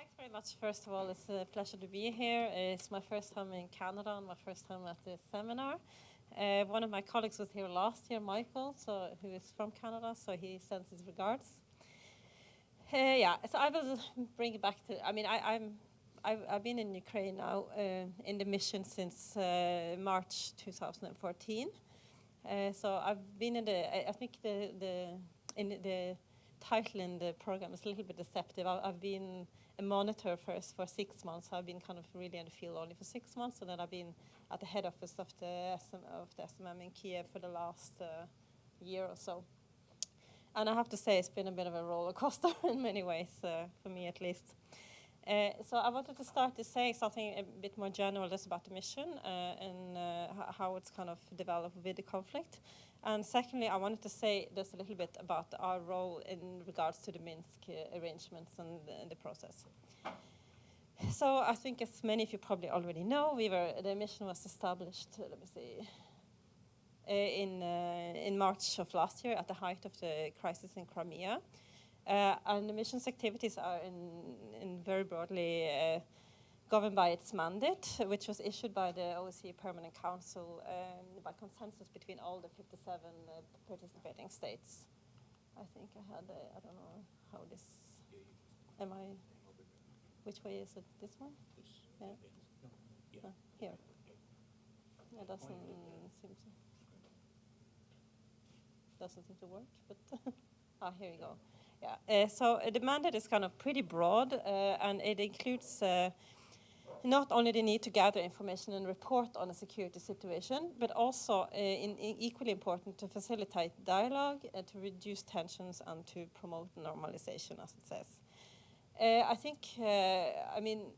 Thanks very much. First of all, it's a pleasure to be here. It's my first time in Canada and my first time at this seminar. One of my colleagues was here last year, Michael, who is from Canada, so he sends his regards. Yeah, so I will bring it back to, I've been in Ukraine now in the mission since March 2014. So I've been in I think the title in the program is a little bit deceptive. I've been a monitor first for 6 months. I've been kind of really in the field only for 6 months, and then I've been at the head office of the SMM in Kiev for the last year or so. And I have to say it's been a bit of a roller coaster in many ways, for me at least. So I wanted to start to say something a bit more general just about the mission and how it's kind of developed with the conflict. And secondly, I wanted to say just a little bit about our role in regards to the Minsk arrangements and the process. So I think as many of you probably already know, the mission was established, let me see, in March of last year at the height of the crisis in Crimea. And the mission's activities are in very broadly governed by its mandate, which was issued by the OSCE Permanent Council by consensus between all the 57 participating states. I think I had, I don't know how this, which way is it? This one? Yeah. Here. It doesn't seem to work, but here you go. Yeah. So the mandate is kind of pretty broad, and it includes not only the need to gather information and report on a security situation, but also, equally important, to facilitate dialogue, to reduce tensions, and to promote normalization, as it says. I think, in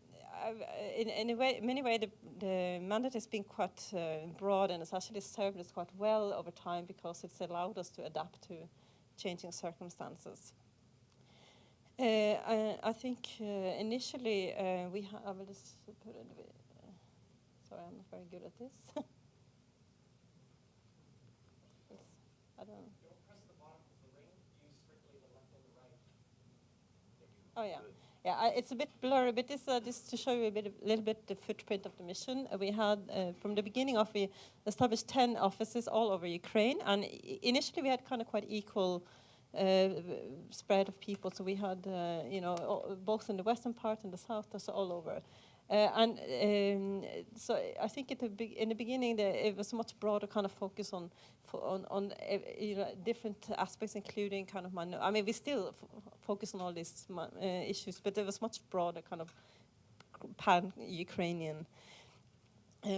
many ways, the mandate has been quite broad, and it's actually served us quite well over time because it's allowed us to adapt to changing circumstances. I think initially I will just put it. Sorry, I'm not very good at this. I don't know. Don't press the bottom of the ring. Use strictly the left or the right. Oh yeah, yeah. It's a bit blurry, but this just to show you a little bit the footprint of the mission. We had from the beginning of we established 10 offices all over Ukraine, and initially we had kind of quite equal. Spread of people, so we had, both in the western part and the south, so all over. So I think in the beginning it was a much broader kind of focus on different aspects, including kind of we still focus on all these issues, but it was much broader kind of pan-Ukrainian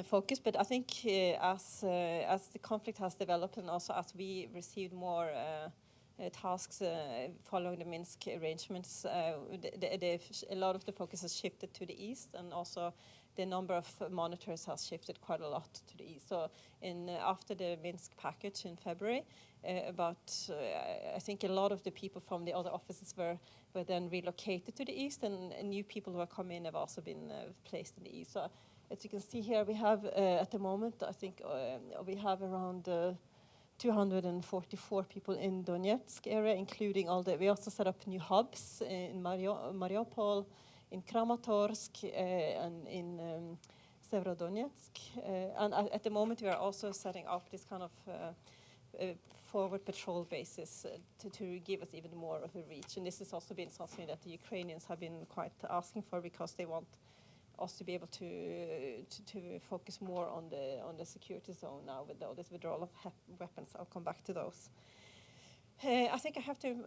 focus. But I think as the conflict has developed, and also as we received more tasks following the Minsk arrangements, a lot of the focus has shifted to the east, and also the number of monitors has shifted quite a lot to the east. So after the Minsk package in February, I think a lot of the people from the other offices were then relocated to the east, and new people who have come in have also been placed in the east. So as you can see here, we have at the moment, I think we have around 244 people in Donetsk area, including we also set up new hubs in Mariupol, in Kramatorsk, and in Severodonetsk. And at the moment, we are also setting up this kind of forward patrol bases to give us even more of a reach. And this has also been something that the Ukrainians have been quite asking for, because they want us to be able to focus more on the security zone now with all this withdrawal of weapons. I'll come back to those. I think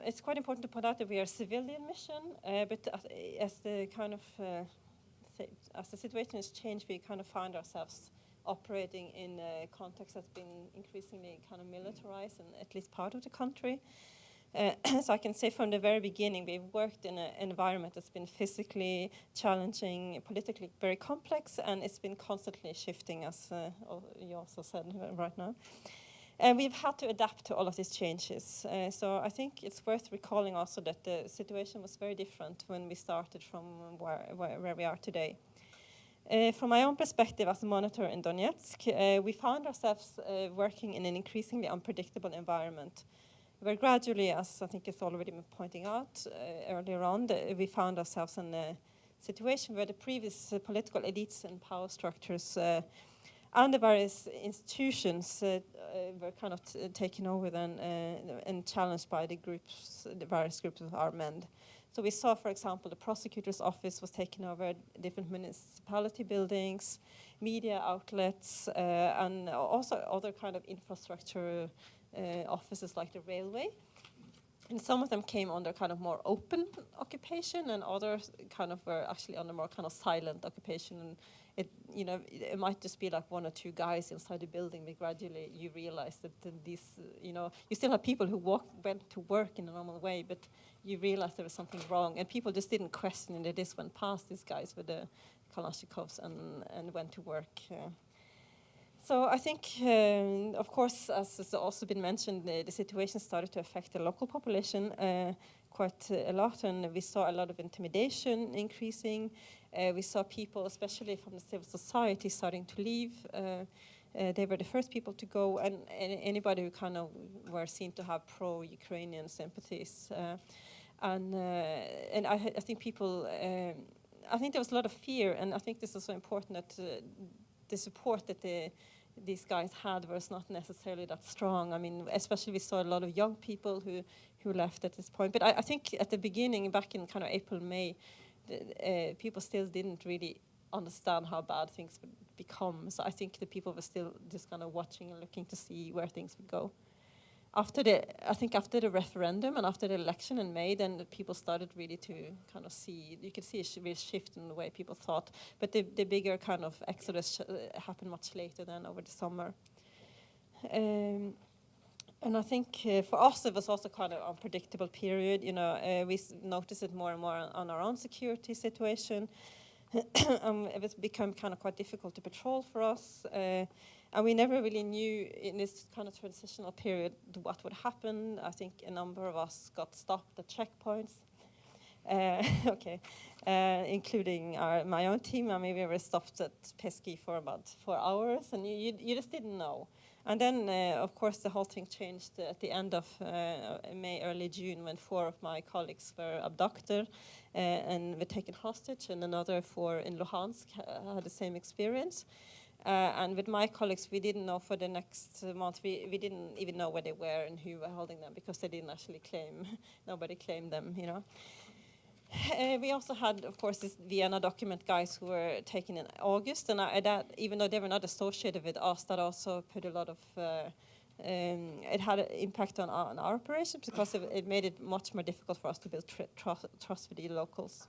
it's quite important to point out that we are a civilian mission, but as the situation has changed, we kind of find ourselves operating in a context that's been increasingly kind of militarized in at least part of the country. So I can say from the very beginning, we've worked in an environment that's been physically challenging, politically very complex, and it's been constantly shifting, as you also said right now. And we've had to adapt to all of these changes. So I think it's worth recalling also that the situation was very different when we started from where we are today. From my own perspective as a monitor in Donetsk, we found ourselves working in an increasingly unpredictable environment, where gradually, as I think it's already been pointing out earlier on, we found ourselves in a situation where the previous political elites and power structures and the various institutions were kind of taken over then and challenged by the various groups of armed men. So we saw, for example, the prosecutor's office was taken over, different municipality buildings, media outlets, and also other kind of infrastructure offices like the railway. And some of them came under kind of more open occupation, and others kind of were actually under more kind of silent occupation. And it might just be like one or two guys inside the building, but gradually you realize that these, you still have people who went to work in a normal way, but you realize there was something wrong, and people just didn't question it. They just went past these guys with the Kalashnikovs and went to work. So I think, of course, as has also been mentioned, the situation started to affect the local population quite a lot, and we saw a lot of intimidation increasing. We saw people, especially from the civil society, starting to leave. They were the first people to go, and anybody who kind of were seen to have pro-Ukrainian sympathies. And I think people, I think there was a lot of fear, and I think this is so important that the support that these guys had was not necessarily that strong. I mean, especially we saw a lot of young people who left at this point. But I think at the beginning, back in kind of April, May, people still didn't really understand how bad things would become. So I think the people were still just kind of watching and looking to see where things would go. After the referendum and after the election in May, then the people started really to kind of see, you could see a real shift in the way people thought. But the bigger kind of exodus happened much later than over the summer. And I think for us it was also kind of unpredictable period. We noticed it more and more on our own security situation. It was become kind of quite difficult to patrol for us. And we never really knew in this kind of transitional period what would happen. I think a number of us got stopped at checkpoints, including my own team. I mean, we were stopped at Peski for about 4 hours, and you just didn't know. And then, of course, the whole thing changed at the end of May, early June, when 4 of my colleagues were abducted and were taken hostage, and another 4 in Luhansk had the same experience. And with my colleagues, we didn't know for the next month, we didn't even know where they were and who were holding them, because they didn't actually nobody claimed them, We also had, of course, this Vienna document guys who were taken in August, and that, even though they were not associated with us, that also put a lot of, it had an impact on our operations, because it made it much more difficult for us to build trust with the locals.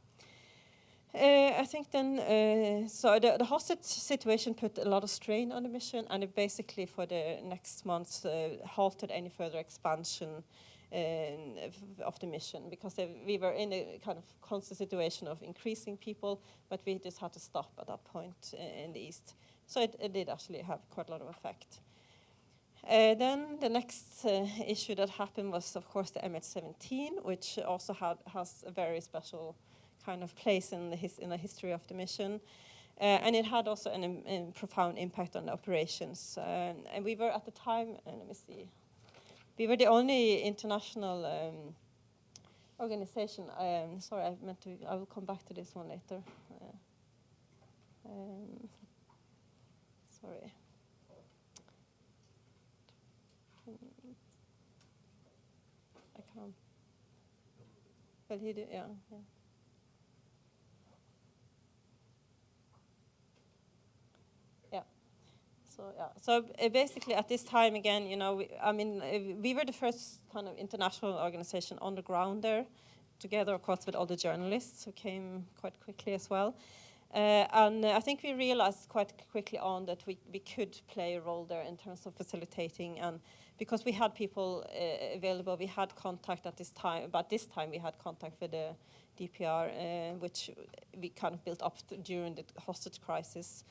I think then, so the hostage situation put a lot of strain on the mission, and it basically for the next months halted any further expansion of the mission, because we were in a kind of constant situation of increasing people, but we just had to stop at that point in the east. So it did actually have quite a lot of effect. Then the next issue that happened was, of course, the MH17, which also has a very special kind of place in the history of the mission. And it had also a profound impact on the operations. And we were at the time, let me see, we were the only international organization. Sorry, I will come back to this one later. Sorry. I can't. Well, he did, yeah. So basically at this time again, we were the first kind of international organization on the ground there, together, of course, with all the journalists who came quite quickly as well. And I think we realized quite quickly on that we could play a role there in terms of facilitating, and because we had people available, we had contact at this time. But this time we had contact with the DPR, which we kind of built up during the hostage crisis.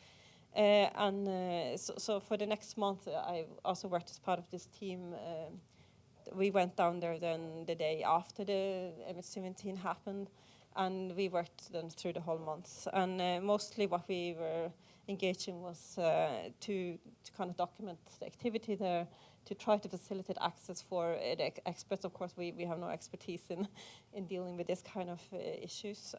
So for the next month, I also worked as part of this team. We went down there then the day after the MH17 happened, and we worked then through the whole month. And mostly what we were engaged in was to kind of document the activity there, to try to facilitate access for the experts. Of course, we have no expertise in dealing with this kind of issues.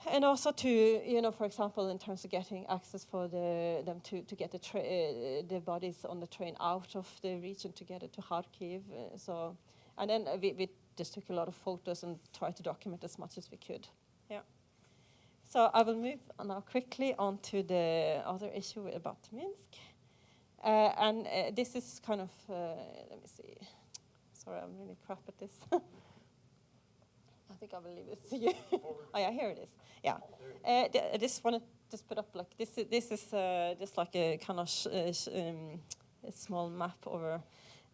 And also to, for example, in terms of getting access for them to get the bodies on the train out of the region to get it to Kharkiv. And then we just took a lot of photos and tried to document as much as we could. Yeah. So I will move now quickly on to the other issue about Minsk. And this is kind of, let me see. Sorry, I'm really crap at this. I think I will leave it to you. Oh yeah, here it is. Yeah, I just want to just put up like this. This is just like a kind of a small map over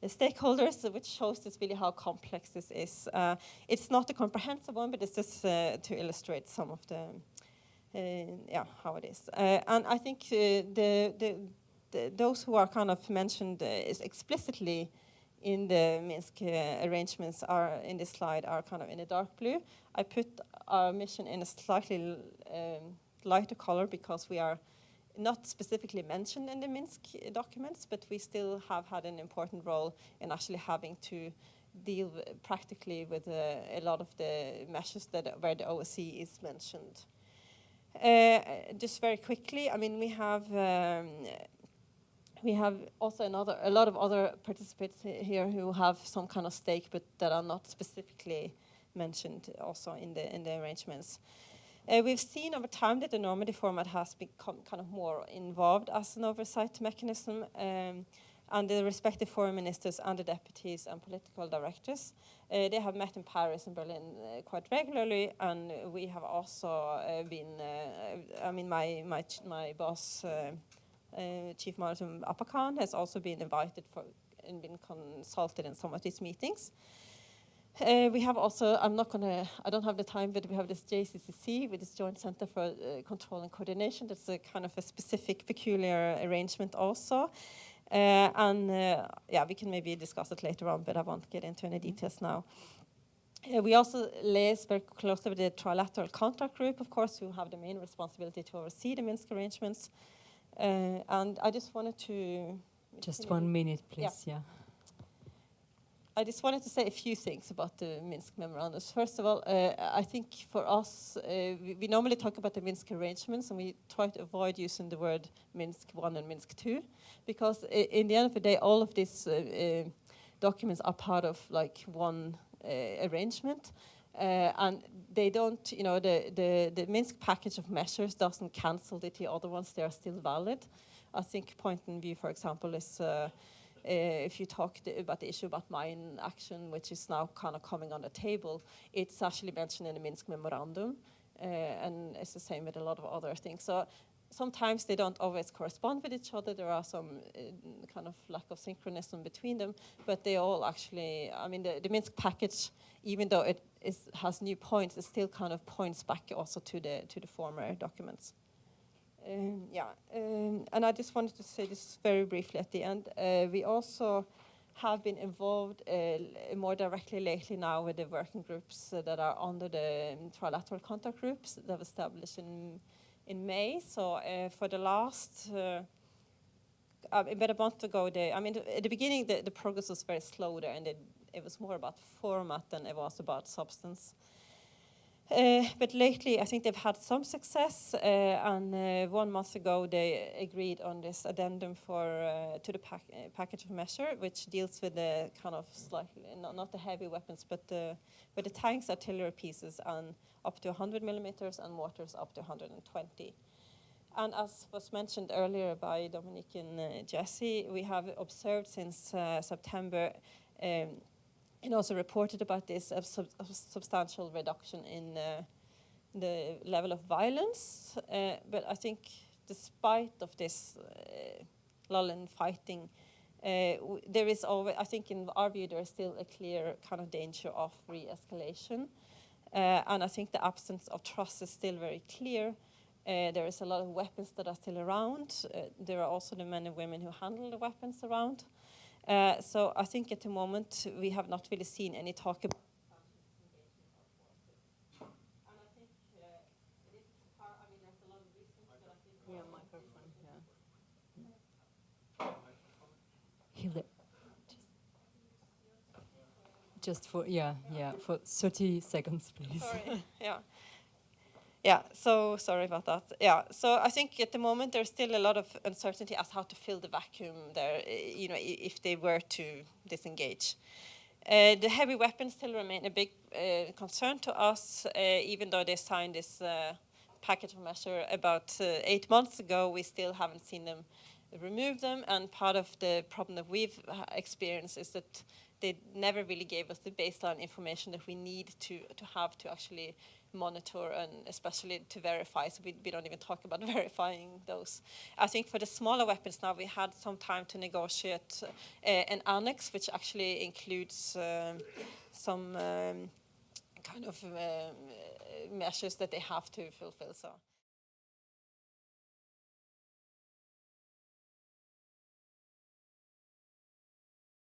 the stakeholders, which shows this really how complex this is. It's not a comprehensive one, but it's just to illustrate some of the how it is. And I think those who are kind of mentioned is explicitly in the Minsk arrangements are in this slide are kind of in a dark blue. I put our mission in a slightly lighter color because we are not specifically mentioned in the Minsk documents, but we still have had an important role in actually having to deal practically with a lot of the measures where the OSCE is mentioned. Just very quickly, I mean, we have also a lot of other participants here who have some kind of stake, but that are not specifically mentioned also in the arrangements. We've seen over time that the Normandy format has become kind of more involved as an oversight mechanism, and the respective foreign ministers and the deputies and political directors, they have met in Paris and Berlin quite regularly, and we have also been, I mean, my boss, Chief Marshal Apakan, has also been invited and been consulted in some of these meetings. We have also, I don't have the time, but we have this JCCC with this Joint Center for Control and Coordination. That's a kind of a specific, peculiar arrangement also. Yeah, we can maybe discuss it later on, but I won't get into any details now. We also liaise very closely with the trilateral contact group, of course, who have the main responsibility to oversee the Minsk arrangements. And I just wanted to... Just 1 minute, please, yeah. I just wanted to say a few things about the Minsk memorandums. First of all, I think for us, we normally talk about the Minsk arrangements, and we try to avoid using the word Minsk 1 and Minsk 2, because in the end of the day, all of these documents are part of like one arrangement. And they don't, the Minsk package of measures doesn't cancel the two other ones. They are still valid. I think point in view, for example, is if you talk about the issue about mine action, which is now kind of coming on the table, it's actually mentioned in the Minsk memorandum, and it's the same with a lot of other things. So sometimes they don't always correspond with each other. There are some kind of lack of synchronism between them, but they all actually, I mean, the Minsk package, even though it has new points, it still kind of points back also to the former documents. And I just wanted to say this very briefly at the end. We also have been involved more directly lately now with the working groups that are under the trilateral contact groups that were established in May. So for the last, about a month ago, at the beginning the progress was very slow there, and it was more about format than it was about substance. But lately, I think they've had some success, and 1 month ago they agreed on this addendum to the package of measure, which deals with the kind of slightly, not the heavy weapons, but the tanks, artillery pieces, and up to 100 millimeters, and mortars up to 120. And as was mentioned earlier by Dominique and Jesse, we have observed since September and also reported about this, a substantial reduction in the level of violence. But I think despite of this lull in fighting, there is always, I think in our view, there is still a clear kind of danger of re-escalation. And I think the absence of trust is still very clear. There is a lot of weapons that are still around. There are also the men and women who handle the weapons around. So I think at the moment we have not really seen any talk about and I think this part, I mean, there's a lot of reasons, but I think microphone, Hilde, just for for 30 seconds, please. Sorry, Yeah, so sorry about that. Yeah, so I think at the moment there's still a lot of uncertainty as how to fill the vacuum there, if they were to disengage. The heavy weapons still remain a big concern to us, even though they signed this package of measure about 8 months ago. We still haven't seen them remove them, and part of the problem that we've experienced is that they never really gave us the baseline information that we need to have to actually monitor and especially to verify. So we don't even talk about verifying those. I think for the smaller weapons now, we had some time to negotiate an annex, which actually includes some kind of measures that they have to fulfill. So.